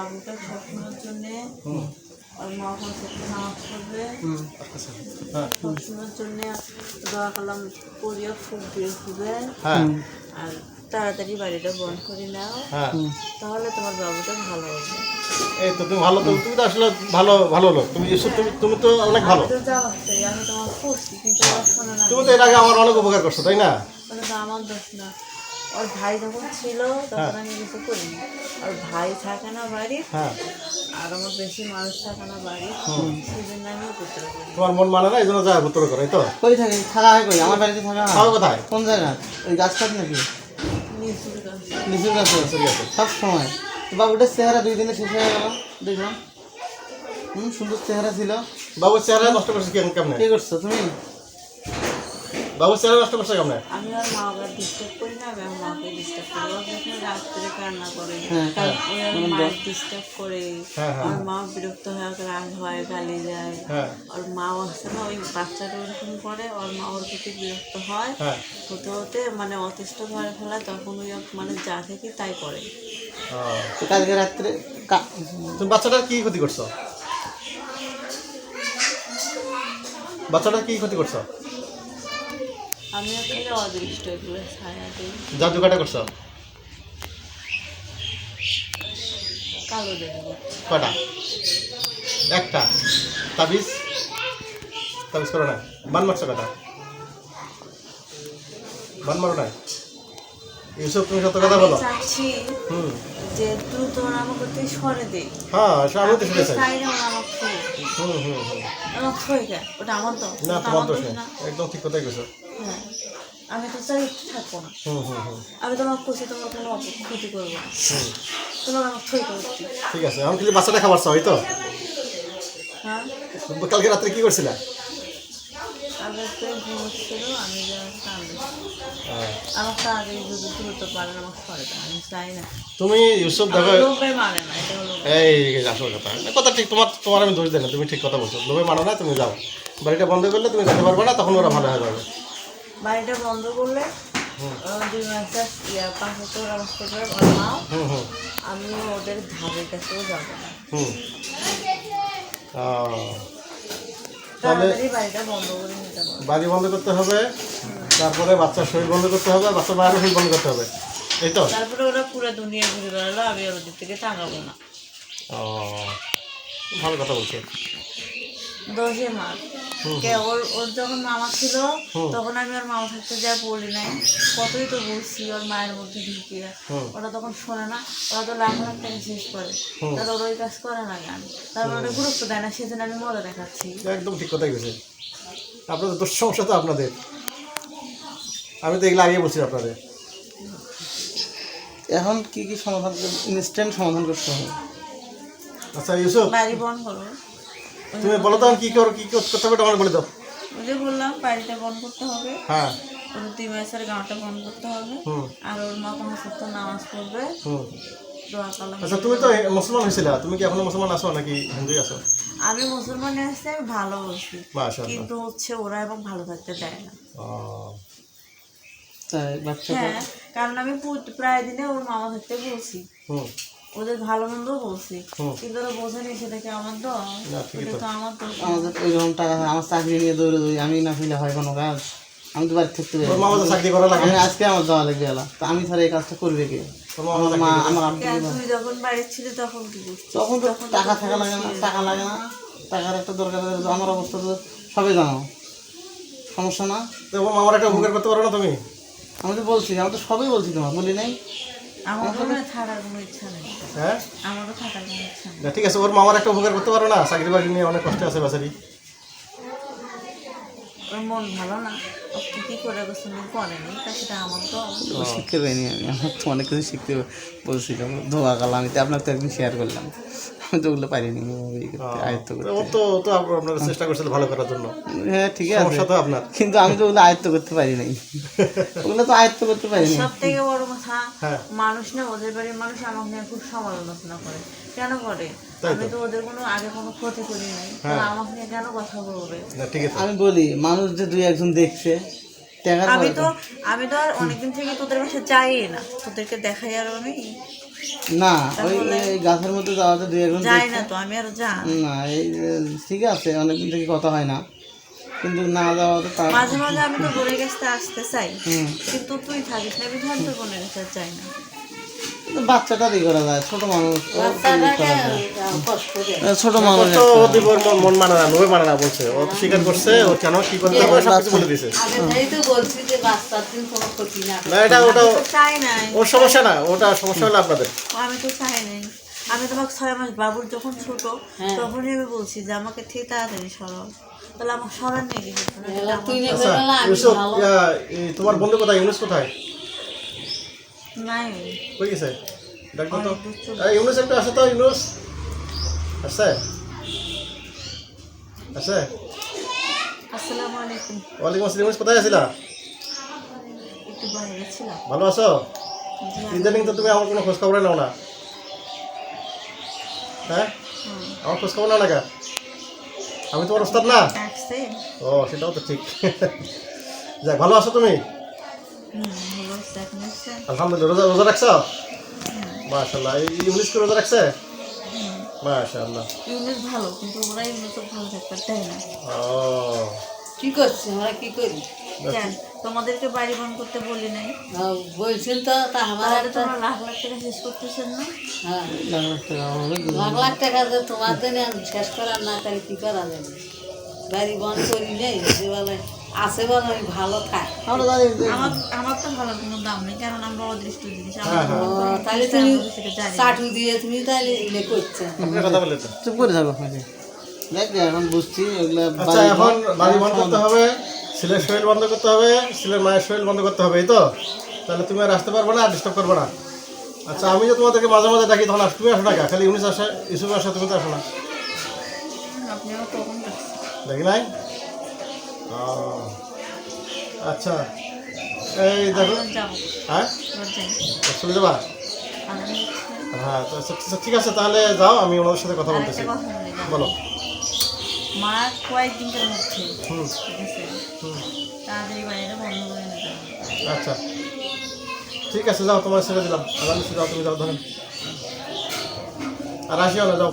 বাবুটা সবসময়ের জন্য ওর মা বলছে নামাজ পড়বে সবসময়ের জন্য দোয়া কালাম পড়িয়া ফুল দিয়ে খুঁজে আর তাড়াতাড়ি বাড়িটা বন্ধ করে নাও, তাহলে তোমার বাবুটা ভালো হবে। এই তো তুমি ভালো, তুমি তো আসলে ভালো ভালো লোক, তুমি তুমি তো অনেক ভালো। আমি তো যাওয়াচ্ছি, আমি তোমার করছি কিন্তু ওরা শোনে না। তুমি তো এর আগে আমার অনেক উপকার করছো, তাই না? ওটা তো আমার দোষ না। ওর ভাই যখন ছিল তখন আমি কিছু করিনি। ওর ভাই থাকে না বাড়ি, আর আমার বেশি মানুষ থাকে না বাড়ি, সেই জন্য আমি উপদ্র করি। তোমার মন মানে না, এই জন্য যায় উপদ্র করো, এই তো? কই থাকে থাকা হয়? কই আমার বাড়িতে থাকা হয়? কোথায়? কোন জায়গা? ওই গাছটার নাকি লিচুর গাছ। লিচুর গাছে সব সময়। তো বাবুটার চেহারা 2 দিনে শেষ হয়ে গেল, দেখলাম। সুন্দর চেহারা ছিল। বাবুর চেহারা নষ্ট করছে কেমনে? কি করছো তুমি? বাবুর চেহারা নষ্ট করছে কেমনে? আমি আর মা বাবার ডিস্টার্ব করি না, আমি আমার মাকে ডিস্টার্ব করি। ও যখন রাত্রে কান্না করে, ওই আর মায়ের ডিস্টার্ব করে, আর মা বিরক্ত হয়ে রাগ হয়, গালি যায়। ওর মাও আসছে না, ওই বাচ্চাটা ওরকম করে, ওর মা ওর প্রতি বিরক্ত হয়, হতে হতে মানে অতিষ্ঠ করে ফেলায়, তখন ওই মানে যা থেকে তাই করে। কালকে রাত্রে তুমি বাচ্চাটার কি ক্ষতি করছো? বাচ্চাটার কি ক্ষতি করছো? আমি আসলে অদৃষ্ট এগুলো ছায়া দিই। জাদু কাটা করছো? কালো দেখবো কটা? একটা। তাবিজ তাবিজ করো না? বান মারছো কটা? বান মারো না? ইউসুফ, তুমি সত্য কথা বলো। চাচ্ছি যে তুই তোমার আমাকে তুই সরে দে। হ্যাঁ, আমি তো শুনেছি। চাই না আমার ছুঁয়ে আমার ছুঁয়ে গে, ওটা আমার তো না, তোমার দোষ নেই, একদম ঠিক কথাই কইছো। হ্যাঁ, আমি তো চাই থাকবো না। আমি তোমার খুশি, তোমার কোনো ক্ষতি করবো না, তোমার আমার ছুঁয়ে করছি। ঠিক আছে, আমি খালি বাচ্চাটা খাবার চাই তো। হ্যাঁ, কালকে রাত্রে কি করছিলা? আগে তো ঘুমোচ্ছিল, আমি যে আমার তো আগে যদি দ্রুত পারেন আমার সরে দেয়, আমি চাই না। তুমি ইউসুফ দেখো, লোভে মানে না, এটা হলো এই আসল কথা। কথা ঠিক, তোমার আমি দোষ দেই না, তুমি ঠিক কথা বলছো। লোভে মানো না, তুমি যাও। বাড়িটা বন্ধ করলে তুমি যেতে পারবে না, তখন ওরা ভালো হয়ে যাবে। বাড়িটা বন্ধ করলে 2 মাসের 5 বছর অবস্থা করে ওর মাও আমি ওদের ধারের কাছেও যাবো না। তাহলে বাড়িটা বন্ধ করে নিতে হবে, বাড়ি বন্ধ করতে হবে, তারপরে বাচ্চার শরীর বন্ধ করতে হবে, বাচ্চার বাইরে শরীর বন্ধ করতে হবে, এই তো? তারপরে ওরা পুরো দুনিয়া ঘুরে বেড়ালো, আমি ওর দিক থেকে তাকাবো না। ভালো কথা বলছো। দোষে মার কে ওর যখন মামা ছিল তখন আমি ওর মামা থাকতে যা বলি নাই, কতই তো বলছি ওর মায়ের মধ্যে ঢুকিয়ে, ওরা তখন শোনে না, ওরা তো লাখ লাখ টাকা শেষ করে, তাহলে ওরা ওই কাজ করে না কেন? তারপরে ওরা গুরুত্ব দেয় না, সেজন্য আমি মজা দেখাচ্ছি। একদম ঠিক কথাই গেছে। আপনাদের দোষ, সমস্যা তো আপনাদের। আমি তো এগুলো আগে বলছি আপনাদের। এখন কি কি সমাধান, ইনস্ট্যান্ট সমাধান করতে হবে? আচ্ছা ইউসুফ, বাড়ি বন্ধ করো, তুমি বলো তো কি করতে হবে, আমার বলে দাও। ওই যে বললাম বাড়িটা বন্ধ করতে হবে, হ্যাঁ, ওর 2 মাসের গাঁটা বন্ধ করতে হবে, আর ওর মা কোনো সত্য নামাজ পড়বে, দোয়া কালাম। আচ্ছা তুমি তো মুসলমান হয়েছিলা, তুমি কি এখনো মুসলমান আছো নাকি হিন্দুই আছো? আমি মুসলমানে আসছি, আমি ভালো বলছি, মাশাআল্লাহ। কিন্তু হচ্ছে ওরা এবং ভালো থাকতে দেয় না। তাই বাচ্চা? হ্যাঁ, কারণ আমি প্রায় দিনে ওর মামা থাকতে বলছি, ওদের ভালো মন্দ বলছি, কিন্তু ওরা বোঝেনি সেটাকে আমার দোষ, এটা তো আমার দোষ। আমাদের ওইরকম টাকা, আমার চাকরি নিয়ে দৌড়ে দৌড়ি, আমি না ফেলে হয় কোনো কাজ? আমি তো বাড়ি থাকতে পারি, চাকরি করা লাগে, আজকে আমার যাওয়া লাগবে এলা, তো আমি ছাড়া এই কাজটা করবে কে? মা, আমার আব্বু। তুই যখন বাড়ি ছিলি তখন কি করছিস? তখন তো টাকা থাকা লাগে না, টাকা লাগে না, টাকার একটা দরকার। আমার অবস্থা তো সবাই জানো, সমস্যা না? আমার একটা উপকার করতে পারো না তুমি? আমি তো বলছি, আমি তো সবই বলছি, তোমার বলি নাই? আমার কোনো থাকার কোনো ইচ্ছা নেই। হ্যাঁ, আমারও থাকার কোনো ইচ্ছা নেই। ঠিক আছে, ওর মামার একটা উপকার করতে পারো না? চাকরি বাকরি নিয়ে অনেক কষ্ট আছে বেচারি। ওর মন ভালো না, ও কী করে গেছে করেনি, তা সেটা আমার তো শিখতে পারিনি আমি, আমার তো অনেক কিছু শিখতে বলছিলাম, ধোয়া কালাম, আমি তো আপনার তো একদিন শেয়ার করলাম, আমি তো ওগুলো পারিনি আয়ত্ত করতে। ও তো আপনারা চেষ্টা করছিল ভালো করার জন্য। হ্যাঁ ঠিক আছে, সমস্যা তো আপনার, কিন্তু আমি তো ওগুলো আয়ত্ত করতে পারি নাই, ওগুলো তো আয়ত্ত করতে পারিনি। সব থেকে বড় কথা, মানুষ না, ওদের বাড়ির মানুষ আমাকে নিয়ে খুব সমালোচনা করে। কেন করে? আমি তো ওদের কোনো আগে কোনো ক্ষতি করি নাই, তাহলে আমাকে নিয়ে কেন কথা বলবে? আমি বলি, মানুষ যে 2-1 দেখছে, আমি তো আর অনেকদিন থেকে তোদের বাসায় যাই না, তোদেরকে দেখাই আর আমি না ওই এই গাছের মধ্যে যাওয়াতে দুই একজন যাই না তো আমি আর যাই না এই ঠিক আছে অনেকদিন থেকে কথা হয় না কিন্তু না যাওয়া তো তার মাঝে মাঝে আমি তো বোনের কাছে আসতে চাই হুম কিন্তু তুই থাকিস না আমি তোর বোনের কাছে আর যাই না। বাচ্চাটা দিয়ে করা যায় ছোট মানুষ ছোট মানুষ তো ওদের মন মানে না, নবে মানে না বলছে, ও তো স্বীকার করছে, ও কেন কি করতে হবে সব কিছু বলে দিয়েছে। না এটা ওটা তো চাই নাই, ওর সমস্যা না, ওটা সমস্যা হলো আপনাদের। আমি তো চাই নাই। আমি তোমাকে 6 মাস বাবুর যখন ছোট তখনই আমি বলছি যে আমাকে ঠিক তাড়াতাড়ি সরাও, তাহলে আমার সরার নেই কিছু না, এটা আমার আচ্ছা ইউসুফ, তোমার বন্ধু কোথায়, ইউনুস কোথায়, নাই। কই গেছে ডাক্তার তো? ইউনুস একটু আসে তো, ইউনুস আসছে আসছে। আসসালামু আলাইকুম। ওয়ালাইকুম আসসালাম। ইউনুস কোথায় আছিলা? একটু বাইরে ছিলাম। ভালো আছো? ইদানিং তো তুমি আমার কোনো খোঁজ খবর নাও না, হ্যাঁ আমার খোঁজ খবর নাও না কেন? আমি তোমার ওস্তাদ না? আসছে? ও সেটাও তো ঠিক। যাক, ভালো আছো তুমি? ভালো আছে, এখন আসছে? আলহামদুলিল্লাহ। রোজা রোজা রাখছো? মাশাআল্লাহ। এই ইউনুসকে রোজা রাখছে? মাশাআল্লাহ। ইউনিট ভালো কিন্তু ওরা ইউনিট ভালো থাকতে দেয় না। ও কি করছি আমরা কি করি কেন তোমাদেরকে বাড়ি বন্ধ করতে বলি নাই? বলছেন তো তা আমার তাহলে একটা তোমরা লাখ লাখ টাকা শেষ করতেছেন না? হ্যাঁ হবে লাখ লাখ টাকা যে তোমার জন্য শেষ করার না তাহলে কি করা যাবে? বাড়ি বন্ধ করি নেই যে বলে আছে বলে আমি ভালো খাই আমরা জানি যে আমার আমার তো ভালো কোনো দাম নেই, কারণ আমরা অদৃষ্ট জিনিস হ্যাঁ, হ্যাঁ। তাহলে তুমি সেটা জানি না। চাটু দিয়ে তুমি তাহলে ইয়ে করছো আপনার কথা বলে তো। চুপ করে থাকো দেখ এখন বুঝছি ওগুলা আচ্ছা এখন বাড়ি বন্ধ করতে হবে, ছেলের শরীর বন্ধ করতে হবে, ছেলের মায়ের শরীর বন্ধ করতে হবে, এই তো? তাহলে তুমি আর আসতে পারবে না, ডিস্টার্ব করবে না। আচ্ছা আমি যে তোমাদেরকে মাঝে মাঝে ডাকি তখন তুমি আসো না কেন? খালি ইউনুস আসে, ইউসুফ আসে, তুমি তো আসো না, আপনি আমার কখন আসছেন? দেখি নাই? ও, আচ্ছা এই দেখো, আমি যাবো, হ্যাঁ এবার যাই। চলে যাবা? আমি হ্যাঁ তো আচ্ছা, ঠিক আছে তাহলে যাও, আমি ওনাদের সাথে কথা বলতেছি। আরেকটা কথা বলে যাবো। বলো। মা কয়েকদিনের মধ্যে হুম ঠিক আছে হুম তাড়াতাড়ি বাড়িটা বন্ধ করে নিতে হবে। আচ্ছা ঠিক আছে, যাও তোমার ছেড়ে দিলাম, আরামসে যাও, তুমি যাও, ধরেন আর আসিও না, যাও।